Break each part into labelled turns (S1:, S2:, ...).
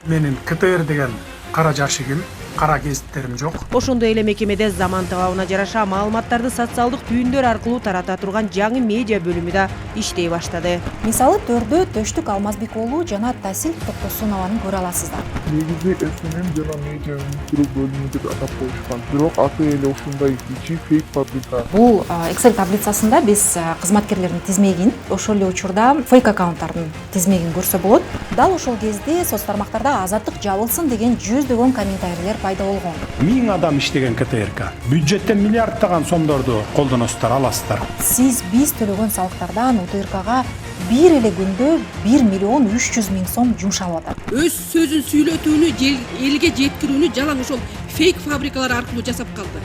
S1: Менин КТР деген кара жашыгым, кара гезиттерим жок.
S2: Ошондой эле мекемеде заман талабына жараша маалыматтарды социалдык түйүндөр аркылуу тарата турган жаңы медиа бөлүмү да иштей баштады.
S3: Мисалы төрдө Төштүк Алмазбек уулу жана Тасил Токтосунованы көрө аласыздар.
S4: Негизи СММ жана медиа өнүктүрүү бөлүмү деп атап коюшкан. Бирок аты эле ушундай кичи фейк фабрика.
S3: Бул Excel таблицасында биз кызматкерлердин тизмегин, ошол эле учурда фейк аккаунттардын тизмегин көрсө болот. Дал ошол кезде соц тармактарда азаттык жабылсын деген жүздөгөн комментарийлер пайда болгон.
S1: 1000 адам иштеген КТРК. Бюджеттен миллиарддаган сомдорду колдоносуздар, аласыздар.
S3: Сиз биз төлөгөн салыктардан УТРКга бир эле күндө 1 миллион 300 миң сом жумшалып атат.
S5: Өз сөзүн сүйлөтүүнү, элге жеткирүүнү жалаң ошол фейк фабрикалар аркылуу жасап калды.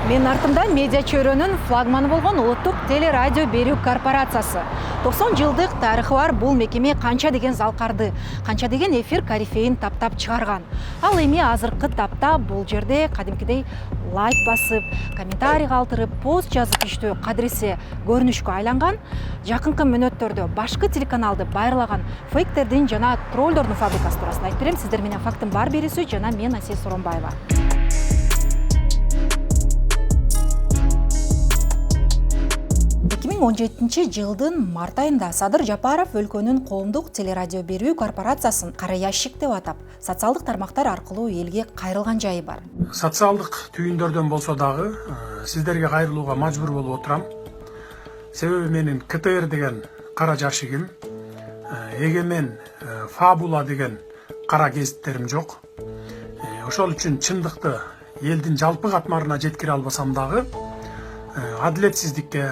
S3: Менин артымда медиа чөйрөнүн флагманы болгон Улуттук телерадио берүү корпорациясы. 90 жылдык тарыхы бар бул мекеме канча деген залкарды, канча деген эфир корифейин таптап чыгарган. Ал эми азыркы тапта бул жерде кадимкидей лайк басып, комментарий калтырып, пост жазып иштөө кадирисе көрүнүшкө айланган. Жакынкы мүнөттөрдө башкы телеканалды байырлаган фейктердин жана троллдордун фабрикасы туурасында айтып берем. Сиздер менен фактын бар берүүсү жана мен Асель Соронбаева. 2017 жылдын март айында Садыр Жапаров өлкөнүн коомдук телерадио берүү корпорациясын кара ящик деп атап, социалдык тармактар аркылуу элге кайрылган жайы бар.
S1: Социалдык түйүндөрдөн болсо дагы сиздерге кайрылууга мажбур болуп отурам. Себеби менин КТР деген кара жашыгым, Эгемен, Фабула деген кара гезиттерим жок. Ошол үчүн чындыкты элдин жалпы катмарына жеткире албасам дагы, адилетсиздикке,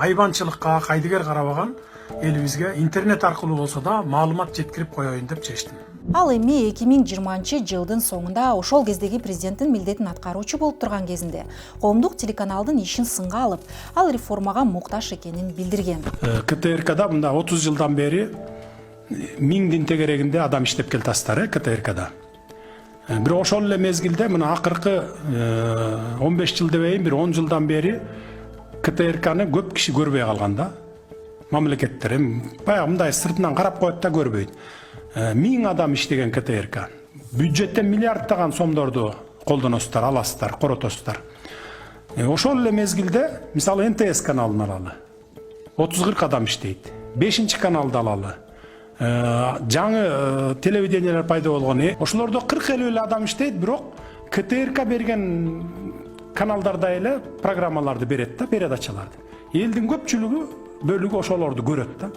S1: айбанчылыкка кайдыгер карабаган элибизге интернет аркылуу болсо да маалымат жеткирип коеюн деп чечтим.
S3: Ал эми 2020 жылдын соңунда ошол кездеги президенттин милдетин аткаруучу болуп турган кезинде коомдук телеканалдын ишин сынга алып, ал реформага муктаж экенин билдирген.
S1: КТРКда мында 30 жылдан бери 1000 тегерегинде адам иштеп келатасыздар, КТРКда. Бирок ошол эле мезгилде мына акыркы 15 жыл дебейин, бир 10 жылдан бери КТРКны көп киши көрбөй калган да. Мамлекеттер баягы мындай сыртынан карап коет да көрбөйт. 1000 адам иштеген КТРК. Бюджеттен миллиарддаган сомдорду колдоносуздар, аласыздар, коротосуздар. Ошол эле мезгилде мисалы НТС каналын алалы. 30-40 адам иштейт. 5-чи каналды алалы. Жаңы телевидениялар пайда болгон. Ошолордо 40-50 эле адам иштейт, бирок КТРК берген каналдарда эле программаларды берет да, передачаларды. Элдин көпчүлүгү бөлүгү ошолорду көрөт да.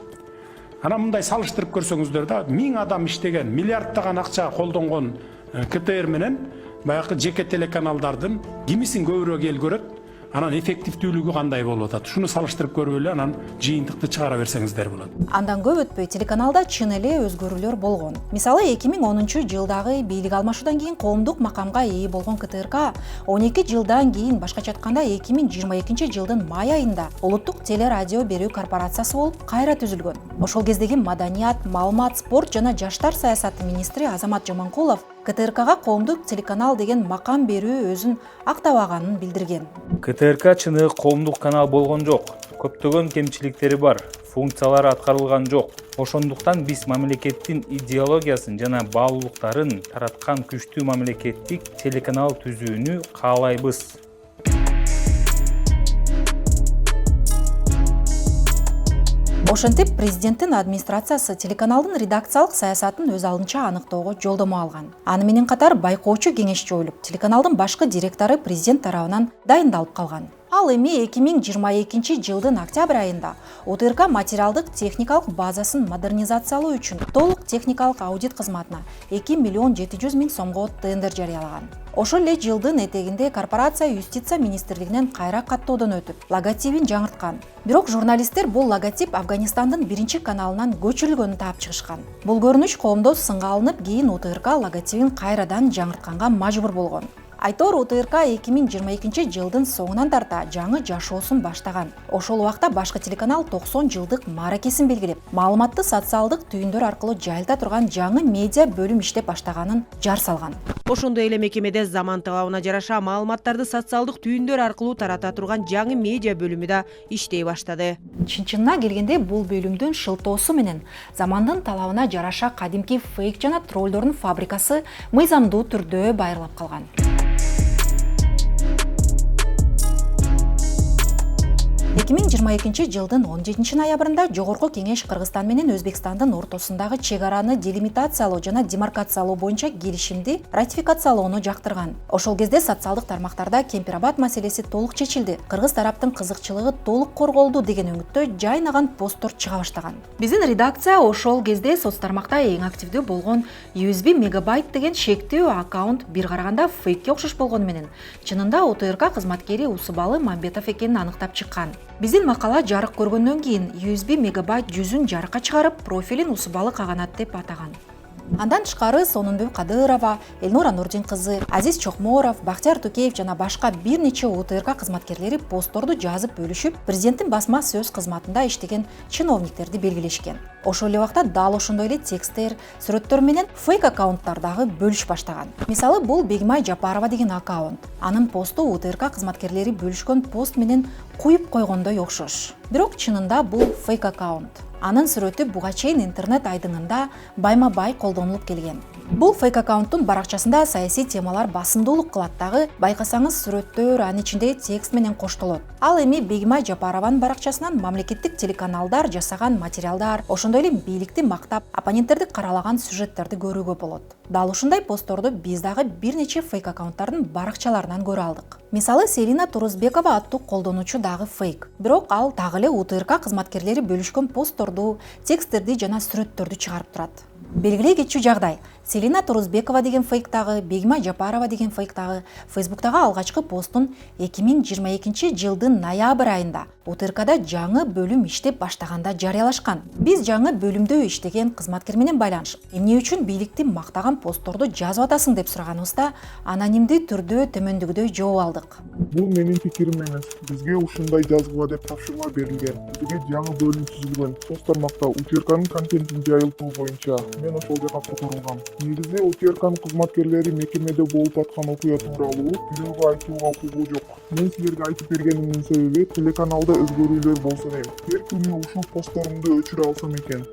S1: Ана мындай салыштырып көрсөңүздөр да, 1000 адам иштеген, миллиарддаган акча колдонгон КТР менен баягы жеке телеканалдардын кимисин көбүрөөк эл көрөт, анан эффективдүүлүгү кандай болуп атат. Шуну салыштырып көрүп эле анан жыйынтыкты чыгара берсеңиздер болот.
S3: Андан көп өтпөй телеканалда чын эле өзгөрүүлөр болгон. Мисалы 2010 жылдагы бийлик алмашуудан кийин коомдук макамга ээ болгон КТРК 12 жылдан кийин башкача айтканда 2022 жылдын май айында Улуттук телерадио берүү корпорациясы болуп кайра түзүлгөн. Ошол кездеги маданият, маалымат, спорт жана жаштар саясаты министри Азамат Жаманкулов КТРКга коомдук телеканал деген макам берүү өзүн актабаганын билдирген.
S6: КТРК чыныгы коомдук канал болгон жок. Көптөгөн кемчиликтери бар, функциялары аткарылган жок. Ошондуктан биз мамлекеттин идеологиясын жана баалуулуктарын тараткан күчтүү мамлекеттик телеканал түзүүнү каалайбыз.
S3: Ошентип президенттин администрациясы телеканалдын редакциялык саясатын өз алдынча аныктоого жолдомо алган. Аны менен катар байкоочу кеңеш жоюлуп, телеканалдын башкы директору президент тарабынан дайындалып калган. Ал эми 2022 жылдын октябрь айында УТРК материалдык техникалык базасын модернизациялоо үчүн толук техникалык аудит кызматына 2 миллион 700 миң сомго тендер жарыялаган. Ошол эле жылдын этегинде корпорация юстиция министрлигинен кайра каттоодон өтүп, логотипин жаңырткан. Бирок журналисттер бул логотип Афганистандын биринчи каналынан көчүрүлгөнүн таап чыгышкан. Бул көрүнүш коомдо сынга алынып, кийин УТРК логотипин кайрадан жаңыртканга мажбур болгон. Айтор УТРК 2022 жылдын соңунан тарта жаңы жашоосун баштаган. Ошол убакта башкы телеканал 90 жылдык мааракесин белгилеп, маалыматты социалдык түйүндөр аркылуу жайылта турган жаңы медиа бөлүм иштеп баштаганын жар салган.
S2: Ошондой эле мекемеде заман талабына жараша маалыматтарды социалдык түйүндөр аркылуу тарата турган жаңы медиа бөлүмү да иштей баштады.
S3: Чын-чынына келгенде бул бөлүмдүн шылтоосу менен замандын талабына жараша кадимки фейк жана троллдордун фабрикасы мыйзамдуу түрдө байырлап калган. 2022 жылдын 17 ноябрында Жогорку Кеңеш Кыргызстан менен Өзбекстандын ортосундагы чек араны делимитациялоо жана демаркациялоо боюнча келишимди ратификациялоону жактырган. Ошол кезде социалдык тармактарда Кемпирабад маселеси толук чечилди. Кыргыз тараптын кызыкчылыгы толук корголду деген үмүттө жайнаган посттор чыга баштаган. Биздин редакция ошол кезде соц тармакта эң активдүү болгон USB мегабайт деген шектүү аккаунт бир караганда фейкке окшош болгону менен чынында УТРК кызматкери Усубалы Мамбетов экенин аныктап чыккан. Биздин макала жарык көргөндөн кийин USB мегабайт жүзүн жарыкка чыгарып, профилин Усубалы Каганат деп атаган. Андан тышкары Сонунбү Кадырова, Элнура Нурдин кызы, Азиз Чокморов, Бактияр Тукеев жана башка бир нече УТРК кызматкерлери постторду жазып бөлүшүп, президенттин басма сөз кызматында иштеген чиновниктерди белгилешкен. Ошол эле убакта дал ошондой эле тексттер, сүрөттөр менен фейк аккаунттар дагы бөлүш баштаган. Мисалы, бул Бегимай Жапарова деген аккаунт. Анын посту УТРК кызматкерлери бөлүшкөн пост менен куюп койгондой окшош. Бирок чынында бул фейк аккаунт. Анын сүрөтү буга чейин интернет айдыңында байма-бай колдонулуп келген. Бул фейк аккаунттун баракчасында саясий темалар басымдуулук кылат дагы, байкасаңыз сүрөттөр анын ичинде текст менен коштолот. Ал эми Бегимай Жапарованын баракчасынан мамлекеттик телеканалдар жасаган материалдар, ошондой эле бийликти мактап, оппоненттерди каралаган сюжеттерди көрүүгө болот. Дал ушундай постторду биз дагы бир нече фейк аккаунттардын баракчаларынан көрө алдык. Мисалы, Селина Турузбекова аттуу колдонуучу дагы фейк. Бирок ал дагы эле УТРК кызматкерлери бөлүшкөн постторду, тексттерди жана сүрөттөрдү чыгарып турат. Белгилей кетчү жагдай. Селина Турузбекова деген фейк дагы, Бегимай Жапарова деген фейк дагы Фейсбуктагы алгачкы постун 2022 жылдын ноябрь айында УТРКда жаңы бөлүм иштеп баштаганда жарыялашкан. Биз жаңы бөлүмдө иштеген кызматкер менен байланышып, эмне үчүн бийликти мактаган постторду жазып атасың деп сураганыбызда анонимдүү түрдө төмөндөгүдөй жооп алдык.
S4: Бул менин пикирим эмес. Бизге ушундай жазгыла деп тапшырма берилген. Бизге жаңы бөлүм түзүлгөн. Соц тармакта УТРКнын контентин жайылтуу боюнча мен ошол жака которулгам. Негизи УТРКнын кызматкерлери мекемеде болуп аткан окуя тууралуу бирөөгө айтууга укугу жок. Мен силерге айтып бергенимдин себеби телеканалда өзгөрүүлөр болсо дейм. Бир күнү ушул постторумду өчүрө алсам экен.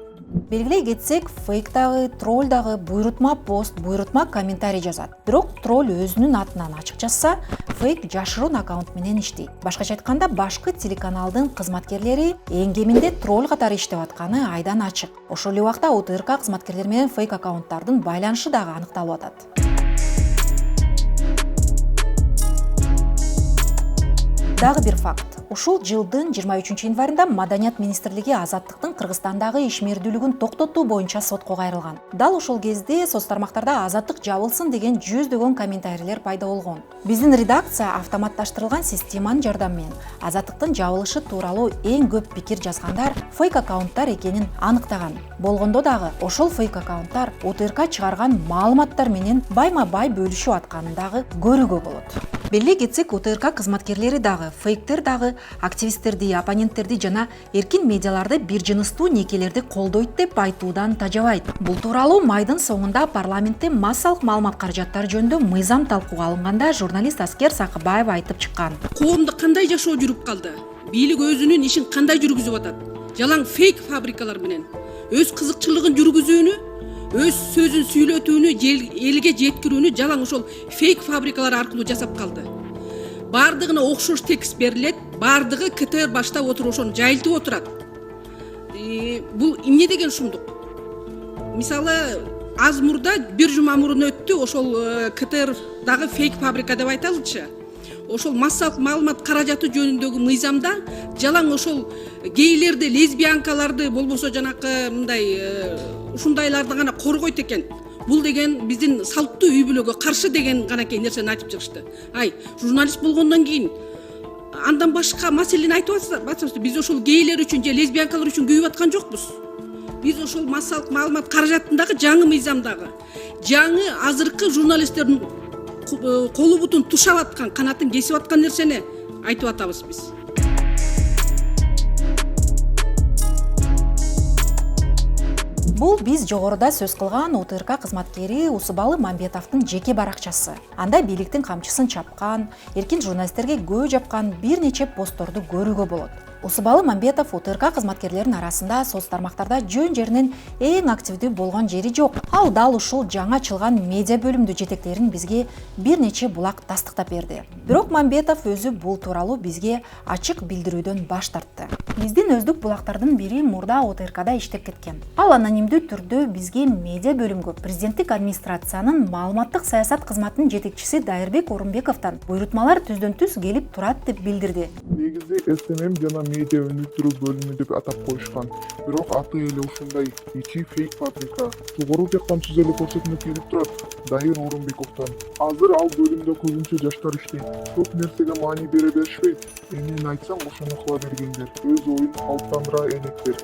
S3: Белгилей кетсек, фейк дагы, тролл дагы буйрутма пост, буйрутма комментарий жазат. Бирок тролл өзүнүн атынан ачык жазса, фейк жашыруун аккаунт менен иштейт. Башкача айтканда, башкы телеканалдын кызматкерлери эң кеминде тролл катары иштеп атканы айдан ачык. Ошол эле убакта УТРК кызматкерлери менен фейк аккаунттардын байланышы дагы аныкталып атат. Дагы бир факт. Ушул жылдын 23 январында Маданият министрлиги Азаттыктын Кыргызстандагы ишмердүүлүгүн токтотуу боюнча сотко кайрылган. Дал ошол кезде соц тармактарда Азаттык жабылсын деген жүздөгөн комментарийлер пайда болгон. Биздин редакция автоматташтырылган системанын жардамы менен Азаттыктын жабылышы тууралуу эң көп пикир жазгандар фейк аккаунттар экенин аныктаган. Болгондо дагы ошол фейк аккаунттар УТРК чыгарган маалыматтар менен байма-бай бөлүшүп атканын дагы көрүүгө болот. Белгилей кетсек, УТРК кызматкерлери дагы, фейктер дагы активисттерди, оппоненттерди жана эркин медиаларды бир жыныстуу некелерди колдойт деп айтуудан тажабайт. Бул тууралуу майдын соңунда парламентте массалык маалымат каражаттары жөнүндө мыйзам талкууга алынганда журналист Аскер Сакыбаев айтып чыккан.
S5: Коомдо кандай жашоо жүрүп калды? Бийлик өзүнүн ишин кандай жүргүзүп атат? Жалаң фейк фабрикалар менен өз кызыкчылыгын жүргүзүүнү, өз сөзүн сүйлөтүүнү, элге жеткирүүнү жалаң ошол фейк фабрикалар аркылуу жасап калды. Бардыгына окшош текст берилет, бардыгы КТР баштап отуруп ошону жайылтып отурат. Бул эмне деген ушундук? Мисалы, аз мурда бир жума мурун өттү, ошол КТР дагы фейк фабрика деп айталычы. Ошол массалык маалымат каражаты жөнүндөгү мыйзамда жалаң ошол гейлерди, лесбиянкаларды, болбосо жанакы мындай ушундайларды гана коргойт экен. Бул деген биздин салттуу үй бүлөгө каршы деген ганакей нерсени айтып чыгышты. Журналист болгондон кийин андан башка маселени айтып атасызбы? Биз ошол гейлер үчүн же лесбиянкалар үчүн күйүп аткан жокпуз. Биз ошол массалык маалымат каражатындагы жаңы мыйзамдагы, жаңы азыркы журналисттердин колу бутун тушап аткан, канатын кесип аткан нерсени айтып атабыз биз.
S3: Бул биз жогоруда сөз кылган ОТРК кызматкери Усубалы Мамбетовдун жеке баракчасы. Анда бийликтин камчысын чапкан, эркин журналисттерге көө жапкан бир нече постторду көрүүгө болот. Усубалы Мамбетов ОТРК кызматкерлеринин арасында соц тармактарда жөн жеринен эң активдүү болгон жери жок. Ал дал ушул жаңы ачылган медиа бөлүмдү жетектерин бизге бир нече булак тастыктап берди. Бирок Мамбетов өзү бул тууралуу бизге ачык билдирүүдөн баш тартты. Биздин өздүк булактардын бири мурда ОТРКда иштеп кеткен. Ал анонимдүү түрдө бизге медиа бөлүмгө президенттик администрациянын маалыматтык саясат кызматынын жетекчиси Дайырбек Орунбековдон буйрутмалар түздөн түз келип турат деп билдирди.
S4: Негизи СММ жана медиа өнүктүрүү бөлүмү деп атап коюшкан. Бирок аты эле ушундай, ичи фейк фабрика. Жогору жактан түз эле көрсөтмө келип турат Дайыр Орунбековдон. Азыр ал бөлүмдө көбүнчө жаштар иштейт. Көп нерсеге маани бере беришпейт. Эмнени айтсам ошону кыла бергендер. Өз оюн калыптандыра электер.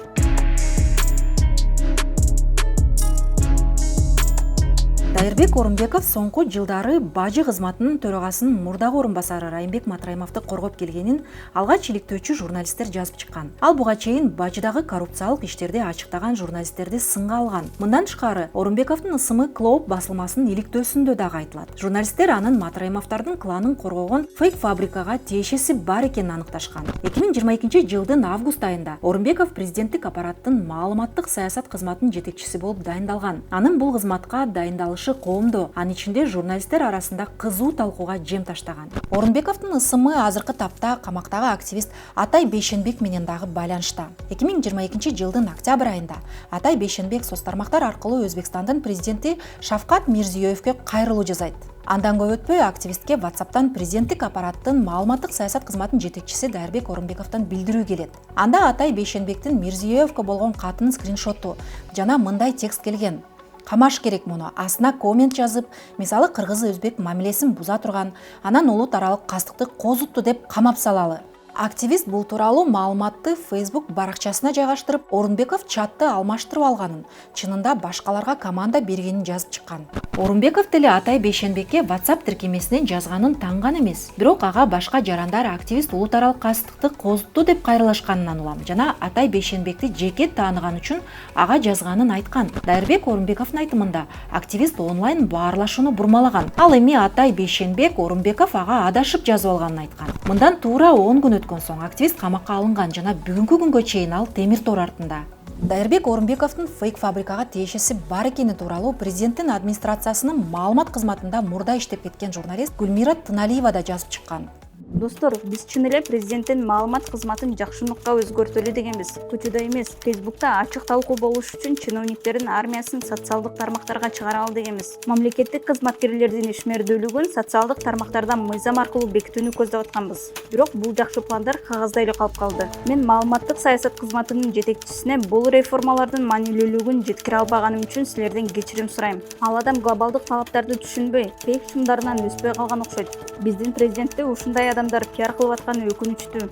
S3: Дайырбек Орунбеков соңку жылдары бажы кызматынын төрагасынын мурдагы орун басары Райымбек Матраимовду коргоп келгенин алгач иликтөөчү журналисттер жазып чыккан. Ал буга чейин бажыдагы коррупциялык иштерди ачыктаган журналисттерди сынга алган. Мындан тышкары Орунбековдун ысымы Клоуп басылмасынын иликтөөсүндө дагы айтылат. Журналисттер анын Матраимовдордун кланын коргогон фейк фабрикага тиешеси бар экенин аныкташкан. 2022 жылдын август айында Орунбеков президенттик аппараттын маалыматтык саясат кызматынын жетекчиси болуп дайындалган. Анын бул кызматка дайындалышы коомдо, анын ичинде журналисттер арасында кызуу талкууга жем таштаган. Орунбековдун ысымы азыркы тапта камактагы активист Атай Бейшенбек менен дагы байланышта. 2022 жылдын октябрь айында Атай Бейшенбек соц тармактар аркылуу Өзбекстандын президенти Шавкат Мирзиёевке кайрылуу жасайт. Андан көп өтпөй активистке WhatsApp'тан президенттик аппараттын маалыматтык саясат кызматынын жетекчиси Дайырбек Орунбековдон билдирүү келет. Анда Атай Бейшенбектин Мирзиёевке болгон катынын скриншоту жана мындай текст келген: камаш керек муну, астына коммент жазып, мисалы кыргыз-өзбек мамилесин буза турган, анан улут аралык кастыкты козутту деп камап салалы. Активист бул тууралуу маалыматты Facebook баракчасына жайгаштырып, Орунбеков чатты алмаштырып алганын, чынында башкаларга команда бергенин жазып чыккан. Орунбеков деле Атай Бейшенбекке WhatsApp тиркемесинен жазганын таңган эмес. Бирок ага башка жарандар активист улут аралык кастыкты козутту деп кайрылышканынан улам жана Атай Бейшенбекти жеке тааныган үчүн ага жазганын айткан. Дайырбек Орунбековдун айтымында активист онлайн баарлашууну бурмалаган. Ал эми Атай Бейшенбек Орунбеков ага адашып жазып алганын айткан. Мындан туура 10 күн өткөн соң активист камакка алынган жана бүгүнкү күнгө чейин ал темир тор артында. Дайырбек Орунбековдун фейк фабрикага тиешеси бар экени тууралуу президенттин администрациясынын маалымат кызматында мурда иштеп кеткен журналист Гүлмира Тыналиева да жазып чыккан.
S7: Достор, биз чын эле президенттин маалымат кызматын жакшыныкка өзгөртөлү дегенбиз. Көчөдө эмес, Facebook'та ачык талкуу болуш үчүн чиновниктердин армиясын социалдык тармактарга чыгаралы дегенбиз. Мамлекеттик кызматкерлердин ишмердүүлүгүн социалдык тармактардан мыйзам аркылуу бекитүүнү көздөп атканбыз. Бирок бул жакшы пландар кагазда эле калып калды. Мен маалыматтык саясат кызматынын жетекчисине бул реформалардын маанилүүлүгүн жеткире албаганым үчүн силерден кечирим сурайм. Ал адам глобалдык талаптарды түшүнбөй, фейк чымдарынан өспөй калган окшойт. Биздин президентте ушундай адамдар пиар кылып атканы өкүнүчтүү.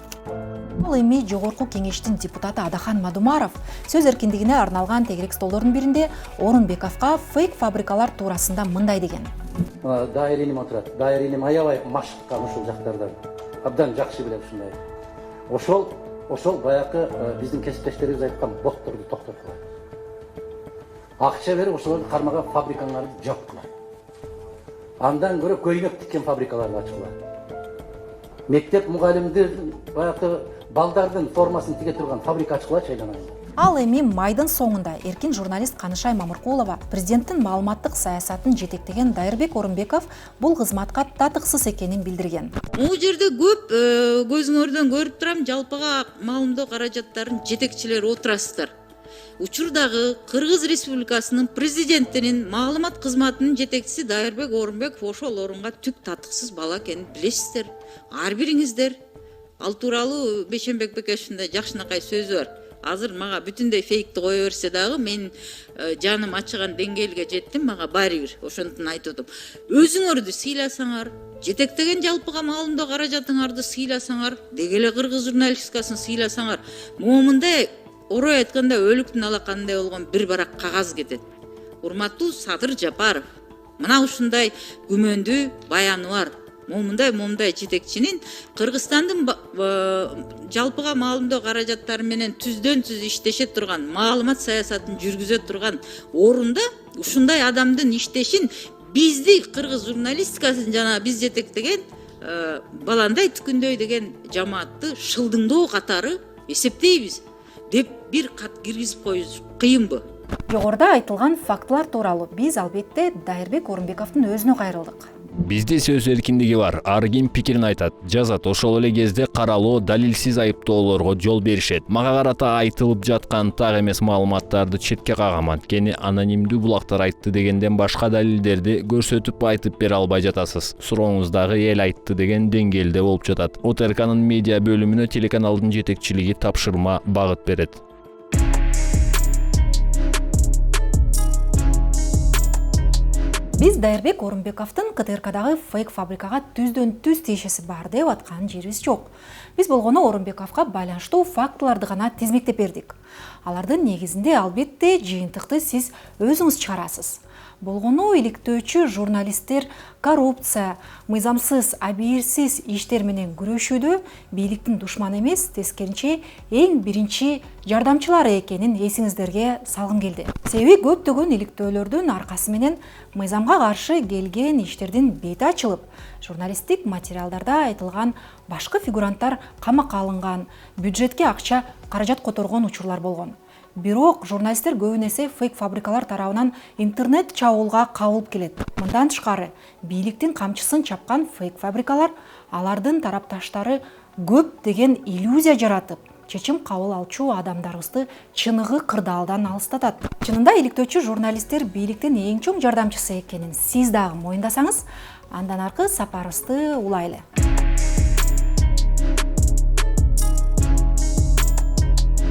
S3: Ал эми жогорку кеңештин депутаты Адахан Мадумаров сөз эркиндигине арналган тегерек столдордун биринде Орунбековго фейк фабрикалар туурасында мындай деген.
S8: Дайыр иним отурат. Дайыр иним аябай машыккан ушул жактардан. Абдан жакшы билет ушундай. Ошол баягы биздин кесиптештерибиз айткан ботторду токтоткула. Акча берип ошолорду кармаган фабрикаларды жок кылат. Андан көрө көйнөк тиккен фабрикаларды ачкыла. Мектеп мугалимдердин баягы балдардын формасын тиге турган фабрика ачкылачы айланайын.
S3: Ал эми майдын соңунда эркин журналист Канышай Мамыркулова президенттин маалыматтык саясатын жетектеген Дайырбек Орунбеков бул кызматка татыксыз экенин билдирген.
S9: Бул жерде көп көзүңөрдөн көрүп турам, жалпыга маалымдоо каражаттарынын жетекчилери отурасыздар. Учурдагы Кыргыз Республикасынын президентинин маалымат кызматынын жетекчиси Дайырбек Орунбеков ошол орунга түк татыксыз бала экенин билесиздер. Ар бириңиздер. Ал тууралуу Бейшенбек Бекешевде жакшынакай сөзү бар. Азыр мага бүтүндөй фейкти кое берсе дагы мен жаным ачыган деңгээлге жеттим, мага баары бир. Ошондон айтып атам. Өзүңөрдү сыйласаңар, жетектеген жалпыга маалымдоо каражатыңарды сыйласаңар, деги эле кыргыз журналистикасын сыйласаңар, момундай орой айтканда өлүктүн алаканындай болгон бир барак кагаз кетет. Урматтуу Садыр Жапаров, мына ушундай күмөндүү баяны бар. Момундай жетекчинин Кыргызстандын жалпыга маалымдоо каражаттары менен түздөн түз иштеше турган, маалымат саясатын жүргүзө турган орунда ушундай адамдын иштешин бизди кыргыз журналистикасын жана биз жетектеген баландай түкүндөй деген жамаатты шылдыңдоо катары эсептейбиз деп бир кат киргизип коюш кыйынбы?
S3: Жогоруда айтылган фактылар тууралуу биз албетте Дайырбек Орунбековдун өзүнө кайрылдык.
S10: Бизде сөз эркиндиги бар. Ар ким пикирин айтат, жазат. Ошол эле кезде каралоо, далилсиз айыптоолорго жол беришет. Мага карата айтылып жаткан так эмес маалыматтарды четке кагам. Анткени анонимдүү булактар айтты дегенден башка далилдерди көрсөтүп айтып бере албай жатасыз. Сурооңуздагы эл айтты деген деңгээлде болуп жатат. ОТРКнын медиа бөлүмүнө телеканалдын жетекчилиги тапшырма багыт берет.
S3: Биз Дайырбек Орунбековдун КТРКдагы фейк фабрикага түздөн түз тиешеси бар деп аткан жерибиз жок. Биз болгону Орунбековго байланыштуу фактыларды гана тизмектеп бердик. Алардын негизинде албетте жыйынтыкты сиз өзүңүз чыгарасыз. Болгону иликтөөчү журналисттер коррупция, мыйзамсыз, абийирсиз иштер менен күрөшүүдө бийликтин душманы эмес, тескеринче эң биринчи жардамчылары экенин эсиңиздерге салгым келди. Себеби көптөгөн иликтөөлөрдүн аркасы менен мыйзамга каршы келген иштердин бети ачылып, журналисттик материалдарда айтылган башкы фигуранттар камакка алынган, бюджетке акча каражат которгон учурлар болгон. Бирок журналисттер көбүн эсе фейк фабрикалар тарабынан интернет чабуулга кабылып келет. Мындан тышкары, бийликтин камчысын чапкан фейк фабрикалар алардын тарапташтары көп деген иллюзия жаратып, чечим кабыл алчу адамдарыбызды чыныгы кырдаалдан алыстатат. Чынында иликтөөчү журналисттер бийликтин эң чоң жардамчысы экенин сиз дагы моюндасаңыз, андан аркы сапарыбызды улайлы.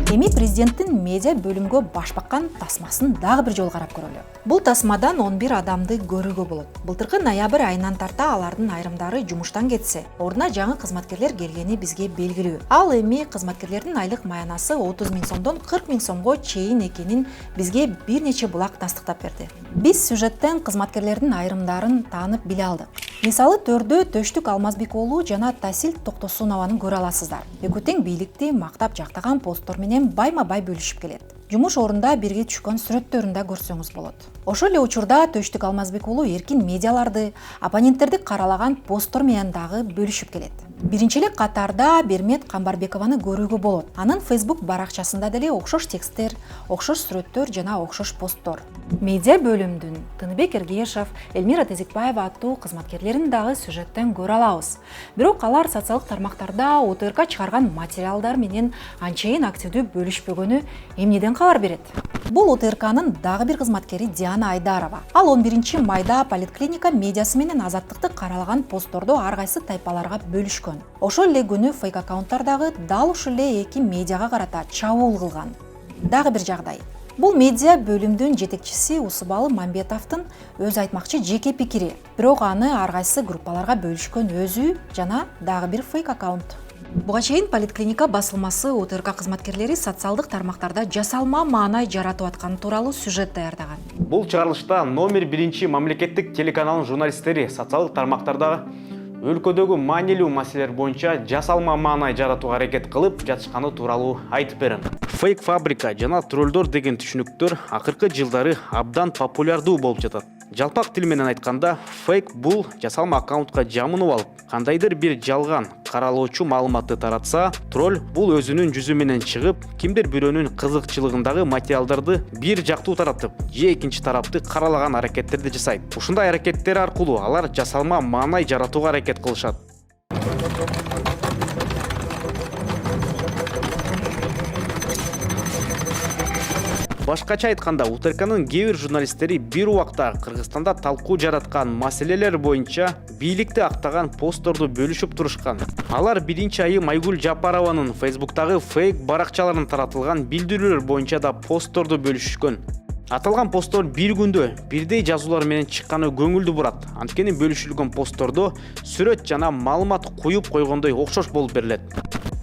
S3: Эми президенттин медиа бөлүмгө баш баккан тасмасын дагы бир жолу карап көрөлү. Бул тасмадан 11 адамды көрүүгө болот. Былтыркы ноябрь айынан тарта алардын айрымдары жумуштан кетсе, ордуна жаңы кызматкерлер келгени бизге белгилүү. Ал эми кызматкерлердин айлык маянасы 30 000 сомдон 40 000 сомго чейин экенин бизге бир нече булак тастыктап берди. Биз сюжеттен кызматкерлердин айрымдарын таанып биле алдык. Мисалы төрдө Төштүк Алмазбек уулу жана Тасил Токтосунованы көрө аласыздар. Экөө тең бийликти мактап жактаган посттор менен байма-бай бөлүшүп келет. Жумуш орунда бирге түшкөн сүрөттөрүн да көрсөңүз болот. Ошол эле учурда Төштүк Алмазбек уулу эркин медиаларды, оппоненттерди каралаган посттор менен дагы бөлүшүп келет. Биринчи эле катарда Бермет Камбарбекованы көрүүгө болот. Анын Facebook баракчасында деле окшош тексттер, окшош сүрөттөр жана окшош посттор. Медиа бөлүмдүн Тыныбек Эргешев, Элмира Тезекбаева аттуу кызматкерлерин дагы сюжеттен көрө алабыз. Бирок алар социалдык тармактарда ОТРК чыгарган материалдар менен анчейин активдүү бөлүшпөгөнү эмнеден кабар берет? Бул ОТРКнын дагы бир кызматкери Диана Айдарова. Ал 11 майда поликлиника медиасы менен азаттыкты каралаган постторду ар кайсы тайпаларга бөлүшкөн. Ошол эле күнү фейк аккаунттардагы дал ушул эле эки медиага карата чабуул кылган. Дагы бир жагдай. Бул медиа бөлүмдүн жетекчиси Усубалы Мамбетовдун өз айтмакчы жеке пикири. Бирок аны ар кайсы группаларга бөлүшкөн өзү жана дагы бир фейк аккаунт. Буга чейин поликлиника басылмасы ОТРК кызматкерлери социалдык тармактарда жасалма маанай жаратып атканы тууралуу сюжет даярдаган.
S11: Бул чыгарылышта номер 1 мамлекеттик телеканалдын журналисттери социалдык тармактардагы өлкөдөгү маанилүү маселелер боюнча жасалма маанай жаратууга аракет кылып жатышканы тууралуу айтып берем. Фейк фабрика жана троллдор деген түшүнүктөр акыркы жылдары абдан популярдуу болуп жатат. Жалпак тил менен айтканда, фейк бул жасалма аккаунтка жамынып алып, кандайдыр бир жалган каралоочу маалыматты таратса, тролль бул өзүнүн жүзү менен чыгып, кимдир бирөөнүн кызыкчылыгындагы материалдарды бир жактуу таратып, же экинчи тарапты каралаган аракеттерди жасайт. Ушундай аракеттер аркылуу алар жасалма маанай жаратууга аракет кылышат. Башкача айтканда, УТРКнын кээ бир журналисттери бир убакта Кыргызстанда талкуу жараткан маселелер боюнча бийликти актаган постторду бөлүшүп турушкан. Алар 1-айым Айгүл Жапарованын Facebooktагы фейк баракчаларынан таратылган билдирүүлөр боюнча да постторду бөлүшүшкөн. Аталган посттор бир күндө бирдей жазуулар менен чыкканы көңүлдү бурат. Анткени бөлүшүлгөн посттордо сүрөт жана маалымат куюп койгондой окшош болуп берилет.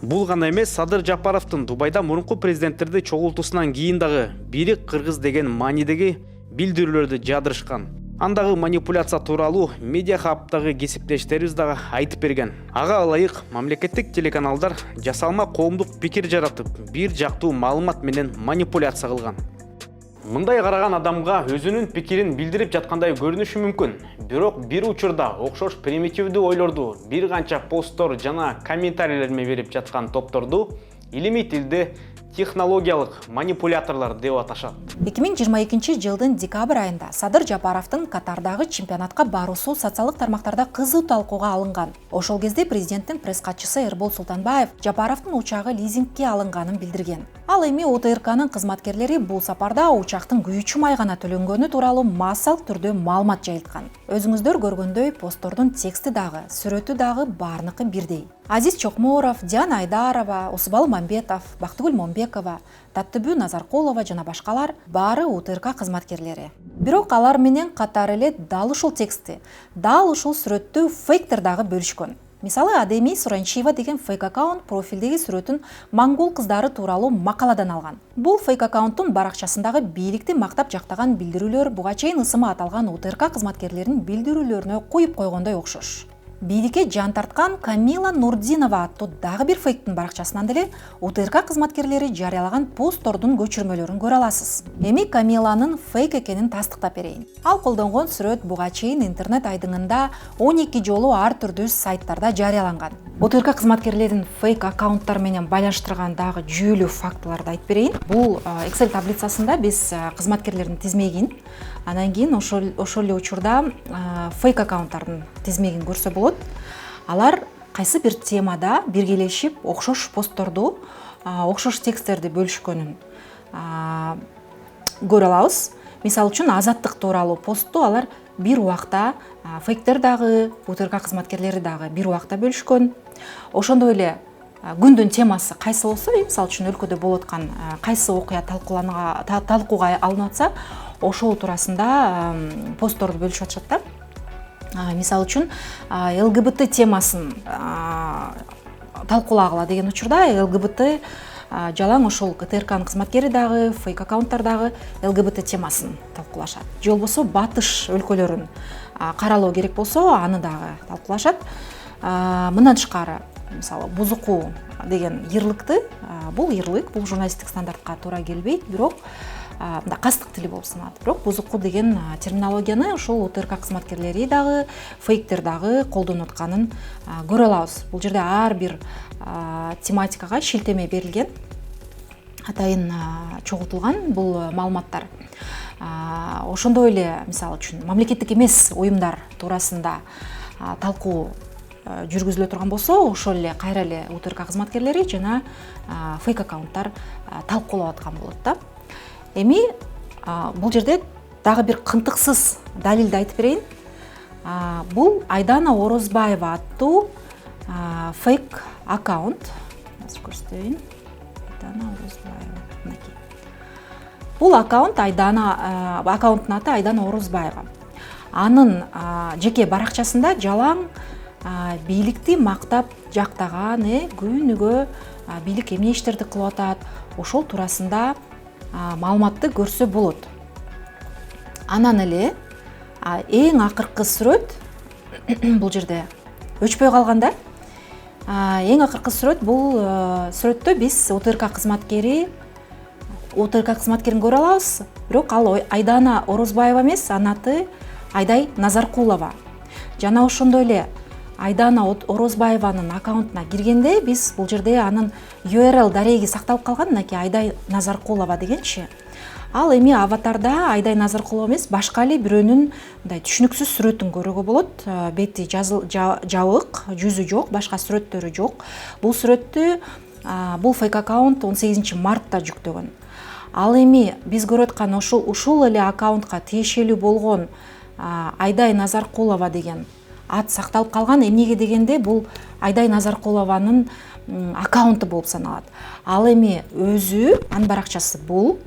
S11: Бул гана эмес, Садыр Жапаровдун Дубайда мурунку президенттерди чогултуусунан кийин дагы бирик кыргыз деген маанидеги билдирүүлөрдү жадырышкан. Андагы манипуляция тууралуу Медиа Хабтагы кесиптештерибиз дагы айтып берген. Ага ылайык мамлекеттик телеканалдар жасалма коомдук пикир жаратып, бир жактуу маалымат менен манипуляция кылган. Мындай караган адамга өзүнүн пикирин билдирип жаткандай көрүнүшү мүмкүн. Бирок бир учурда окшош примитивдүү ойлорду, бир канча посттор жана комментарийлер берип жаткан топторду илимий тилде технологиялык манипуляторлор деп аташат.
S3: 2022 жылдын декабрь айында Садыр Жапаровдун Катардагы чемпионатка баруусу социалдык тармактарда кызуу талкууга алынган. Ошол кезде президенттин пресс катчысы Эрбол Султанбаев Жапаровдун учагы лизингке алынганын билдирген. Ал эми ОТРКнын кызматкерлери бул сапарда учактын күйүүчү май гана төлөнгөнү тууралуу массалык түрдө маалымат жайылткан. Өзүңүздөр көргөндөй посттордун тексти дагы, сүрөтү дагы баарыныкы бирдей. Азиз Чокморов, Диана Айдарова, Усубал Мамбетов, Бактыгүл Момбекова, Таттыбү Назаркулова жана башкалар баары УТРК кызматкерлери. Бирок алар менен катар эле дал ушул тексти, дал ушул сүрөттү фейктер дагы бөлүшкөн. Мисалы, Адеми Суранчиева деген фейк аккаунт профилдеги сүрөтүн монгол кыздары тууралуу макаладан алган. Бул фейк аккаунттун баракчасындагы бийликти мактап жактаган билдирүүлөр буга чейин ысымы аталган УТРК кызматкерлеринин билдирүүлөрүнө куюп койгондой окшош. Бийликке жан тарткан Камила Нурдинова аттуу дагы бир фейктин баракчасынан деле УТРК кызматкерлери жарыялаган посттордун көчүрмөлөрүн көрө аласыз. Эми Камиланын фейк экенин тастыктап берейин. Ал колдонгон сүрөт буга чейин интернет айдыңында 12 жолу ар түрдүү сайттарда жарыяланган. УТРК кызматкерлерин фейк аккаунттар менен байланыштырган дагы жүйөлүү фактыларды айтып берейин. Бул Excel таблицасында биз кызматкерлердин тизмегин, анан кийин ошол эле учурда фейк аккаунттардын тизмегин көрсө болот. Алар кайсы бир темада биргелешип окшош постторду, окшош тексттерди бөлүшкөнүн көрө алабыз. Мисалы үчүн Азаттык тууралуу постту алар бир убакта фейктер дагы, УТРК кызматкерлери дагы бир убакта бөлүшкөн. Ошондой эле күндүн темасы кайсы болсо, мисалы үчүн өлкөдө болуп аткан кайсы окуя талкууга алынып атса, ошол туурасында постторду бөлүшүп атышат да. Мисалы үчүн ЛГБТ темасын талкуулагыла деген учурда ЛГБТ жалаң ошол КТРКнын кызматкери дагы, фейк аккаунттар дагы ЛГБТ темасын талкуулашат. Же болбосо батыш өлкөлөрүн каралоо керек болсо, аны дагы талкуулашат. Мындан тышкары, мисалы, бузуку деген йырлыкты, бул йырлык, бул журналисттик стандартка туура келбейт, бирок кастык тили болуп саналат. Бирок бузуку деген терминологияны ошол УТРК кызматкерлери дагы, фейктер дагы колдонуп атканын көрө алабыз. Бул жерде ар бир тематикага шилтеме берилген, атайын чогултулган бул маалыматтар. Ошондой эле, мисалы үчүн, мамлекеттик эмес уюмдар туурасында талкуу жүргүзүлө турган болсо, ошол эле кайра эле УТРК кызматкерлери жана фейк аккаунттар талкуулап аткан болот да. Эми бул жерде дагы бир кынтыксыз далилди айтып берейин. Бул Айдана Орозбаева аттуу фейк аккаунт. Азыр көрсөтөйүн. Айдана Орозбаева. Бул аккаунт аккаунттун аты Айдана Орозбаева. Анын жеке баракчасында жалаң бийликти мактап жактаган, күнүгө бийлик эмне иштерди кылып атат, ошол туурасында маалыматты көрсө болот. Анан эле эң акыркы сүрөт бул жерде өчпөй калганда, эң акыркы сүрөт бул сүрөттө биз УТРК кызматкерин көрө алабыз. Бирок ал Айдана Орозбаева эмес, анын аты Айдай Назаркулова. Жана ошондой эле Айдана Орозбаеванын аккаунтуна киргенде биз бул жерде анын URL дареги сакталып калган, мынакей Айдай Назаркулова дегенчи. Ал эми аватарда Айдай Назаркулова эмес, башка эле бирөөнүн мындай түшүнүксүз сүрөтүн көрүүгө болот. Бети жабык, жүзү жок, башка сүрөттөрү жок. Бул сүрөттү бул фейк аккаунт 18 мартта жүктөгөн. Ал эми биз көрүп аткан ушул эле аккаунтка тиешелүү болгон Айдай Назаркулова деген ат сакталып калган. Эмнеге дегенде бул Айдай Назаркулованын аккаунту болуп саналат. Ал эми өзү, анын баракчасы бул,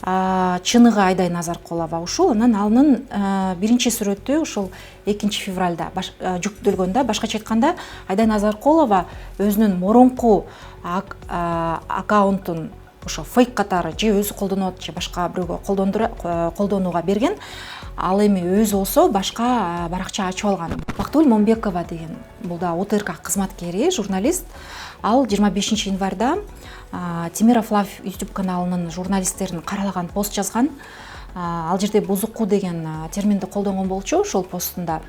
S3: чыныгы Айдай Назаркулова ушул. Анан анын биринчи сүрөтү ушул 2 февралда жүктөлгөндө, башкача айтканда Айдай Назаркулова өзүнүн моронку аккаунтун ошо фейк катары же өзү колдонот же башка бирөөгө колдонууга берген. Ал эми өзү болсо башка баракча ачып алган. Бактыгүл Момбекова деген бул да УТРК кызматкери, журналист. Ал 25 январда Темиров Лав YouTube каналынын журналисттерин каралаган пост жазган. Ал жерде бузуку деген терминди колдонгон болчу ошол постунда.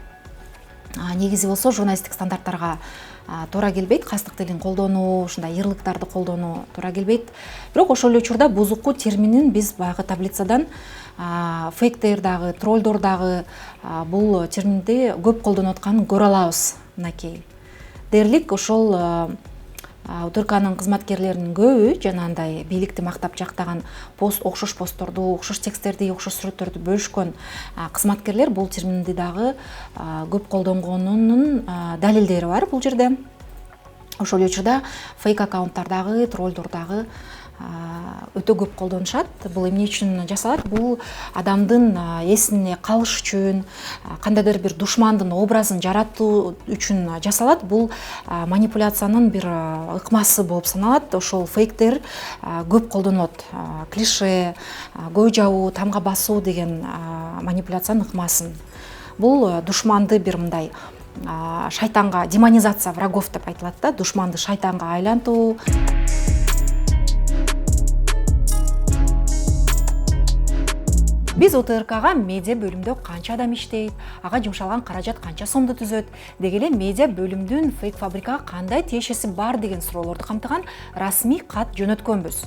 S3: Негизи болсо журналисттик стандарттарга туура келбейт, кастык тилин колдонуу, ушундай ырлыктарды колдонуу туура келбейт. Бирок ошол эле учурда бузуку терминин биз баягы таблицадан фейктер дагы, троллдор дагы бул терминди көп колдонуп атканын көрө алабыз мынакей. Дээрлик ошол УТРКнын кызматкерлеринин көбү жанагындай бийликти мактап жактаган окшош постторду, окшош тексттерди, окшош сүрөттөрдү бөлүшкөн кызматкерлер бул терминди дагы көп колдонгонунун далилдери бар бул жерде. Ошол учурда фейк аккаунттар дагы, троллдор дагы өтө көп колдонушат. Бул эмне үчүн жасалат? Бул адамдын эсине калыш үчүн, кандайдыр бир душмандын образын жаратуу үчүн жасалат. Бул манипуляциянын бир ыкмасы болуп саналат. Ошол фейктер көп колдонулат. Клише, көө жабуу, тамга басуу деген манипуляциянын ыкмасын. Бул душманды бир мындай шайтанга, демонизация врагов деп айтылат да, душманды шайтанга айлантуу. Биз УТРКга медиа бөлүмдө канча адам иштейт, ага жумшалган каражат канча сомду түзөт, деги эле медиа бөлүмдүн фейк фабрикага кандай тиешеси бар деген суроолорду камтыган расмий кат жөнөткөнбүз.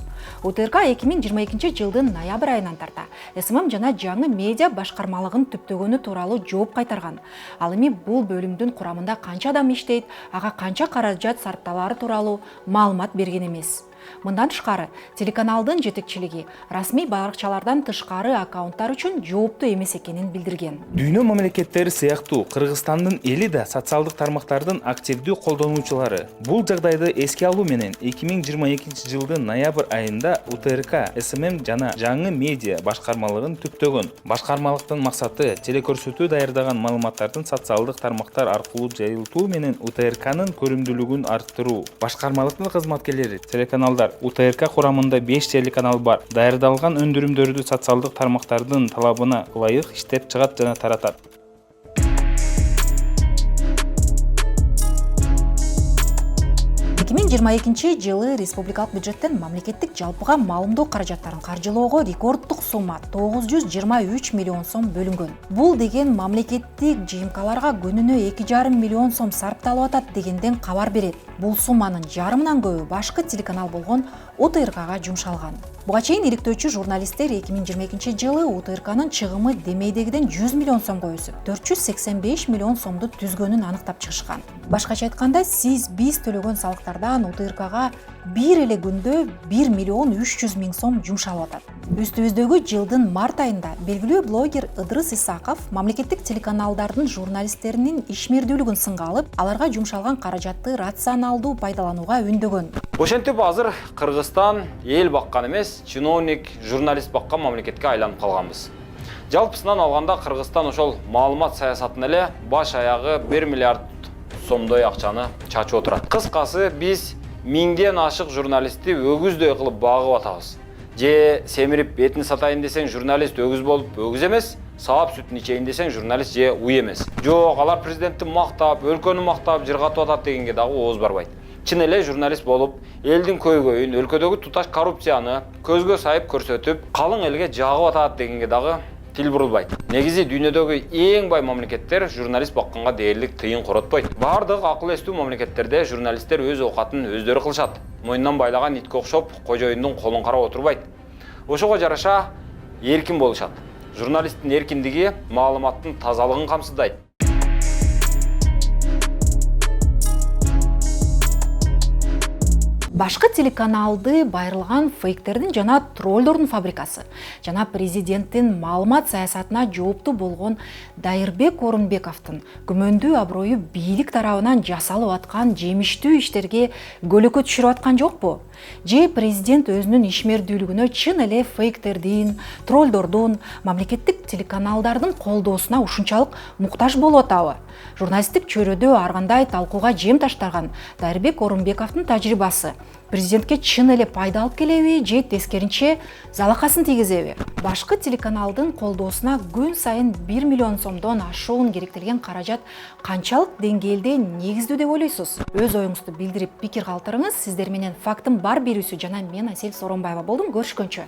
S3: УТРК 2022 жылдын ноябрь айынан тарта СММ жана жаңы медиа башкармалыгын түптөгөнү тууралуу жооп кайтарган. Ал эми бул бөлүмдүн курамында канча адам иштейт, ага канча каражат сарпталары тууралуу маалымат берген эмес. Мындан тышкары, телеканалдын жетекчилиги расмий баракчалардан тышкары аккаунттар үчүн жооптуу эмес экенин билдирген.
S6: Дүйнө мамлекеттери сыяктуу Кыргызстандын эли да социалдык тармактардын активдүү колдонуучулары. Бул жагдайды эске алуу менен 2022 жылдын ноябрь айында УТРК СММ жана жаңы медиа башкармалыгын түптөгөн. Башкармалыктын максаты телекөрсөтүү даярдаган маалыматтардын социалдык тармактар аркылуу жайылтуу менен УТРКнын көрүмдүүлүгүн арттыруу. Башкармалыктын кызматкерлери телеканалдар УТРК курамында 5 телеканал бар. Даярдалган өндүрүмдөрдү социалдык тармактардын талабына ылайык иштеп чыгат жана таратат.
S3: Жылы республикалык бюджеттен мамлекеттик жалпыга маалымдоо каражаттарын каржылоого рекорддук сумма 923 миллион сом бөлүнгөн. Бул деген мамлекеттик ЖМКларга күнүнө 2,5 миллион сом сарпталып атат дегенден кабар берет. Бул сумманын жарымынан көбү башкы телеканал болгон УТРКга жумшалган. Буга чейин иликтөөчү журналисттер 2022 жылы УТРКнын чыгымы демейдегиден 100 миллион сомго өсүп, 485 миллион сомду түзгөнүн аныктап чыгышкан. Башкача айтканда, биз төлөгөн салыктардан УТРКга бир эле күндө 1 миллион 300 миң сом жумшалып атат. Үстүбүздөгү жылдын март айында белгилүү блогер Ыдырыс Исаков мамлекеттик телеканалдардын журналисттеринин ишмердүүлүгүн сынга алып, аларга жумшалган каражатты рационалдуу пайдаланууга үндөгөн.
S11: Ошентип азыр Кыргызстан эл баккан эмес, чиновник, журналист баккан мамлекетке айланып калганбыз. Жалпысынан алганда Кыргызстан ошол маалымат саясатын эле баш аягы 1 миллиард сомдой акчаны чачып отурат. Кыскасы, биз миңден ашык журналистти өгүздөй кылып багып атабыз. Же семирип бетин сатайын десең журналист өгүз болуп өгүз эмес, саап сүтүн ичейин десең журналист же уй эмес. Жок, алар президентти мактап, өлкөнү мактап жыргатып атат дегенге дагы ооз барбайт. Чын эле журналист болуп, элдин көйгөйүн, өлкөдөгү туташ коррупцияны көзгө сайып көрсөтүп, калың элге жагып атат дегенге дагы тил бурулбайт. Негизи дүйнөдөгү эң бай мамлекеттер журналист бакканга дээрлик тыйын коротпойт. Бардык акыл эстүү мамлекеттерде журналисттер өз оокатын өздөрү кылышат. Мойнунан байлаган итке окшоп, кожоюндун колун карап отурбайт. Ошого жараша эркин болушат. Журналисттин эркиндиги маалыматтын тазалыгын камсыздайт.
S3: Башкы телеканалды байырылган фейктердин жана троллдордун фабрикасы жана президенттин маалымат саясатына жооптуу болгон Дайырбек Орунбековдун күмөндүү аброю бийлик тарабынан жасалып аткан жемиштүү иштерге көлөкө түшүрүп аткан жокпу? Же президент өзүнүн ишмердүүлүгүнө чын эле фейктердин, троллдордун, мамлекеттик телеканалдардын колдоосуна ушунчалык муктаж болуп атабы? Журналисттик чөйрөдө ар кандай талкууга жем таштаган Дайырбек Орунбековдун тажрыйбасы Президентке чын эле пайда алып келеби же тескеринче залакасын тийгизеби? Башкы телеканалдын колдоосуна күн сайын 1 миллион сомдон ашуун керектелген каражат канчалык деңгээлде негиздүү деп ойлойсуз? Өз оюңузду билдирип пикир калтырыңыз. Сиздер менен Фактын бар берүүсү жана мен Асель Соронбаева болдум. Көрүшкөнчө.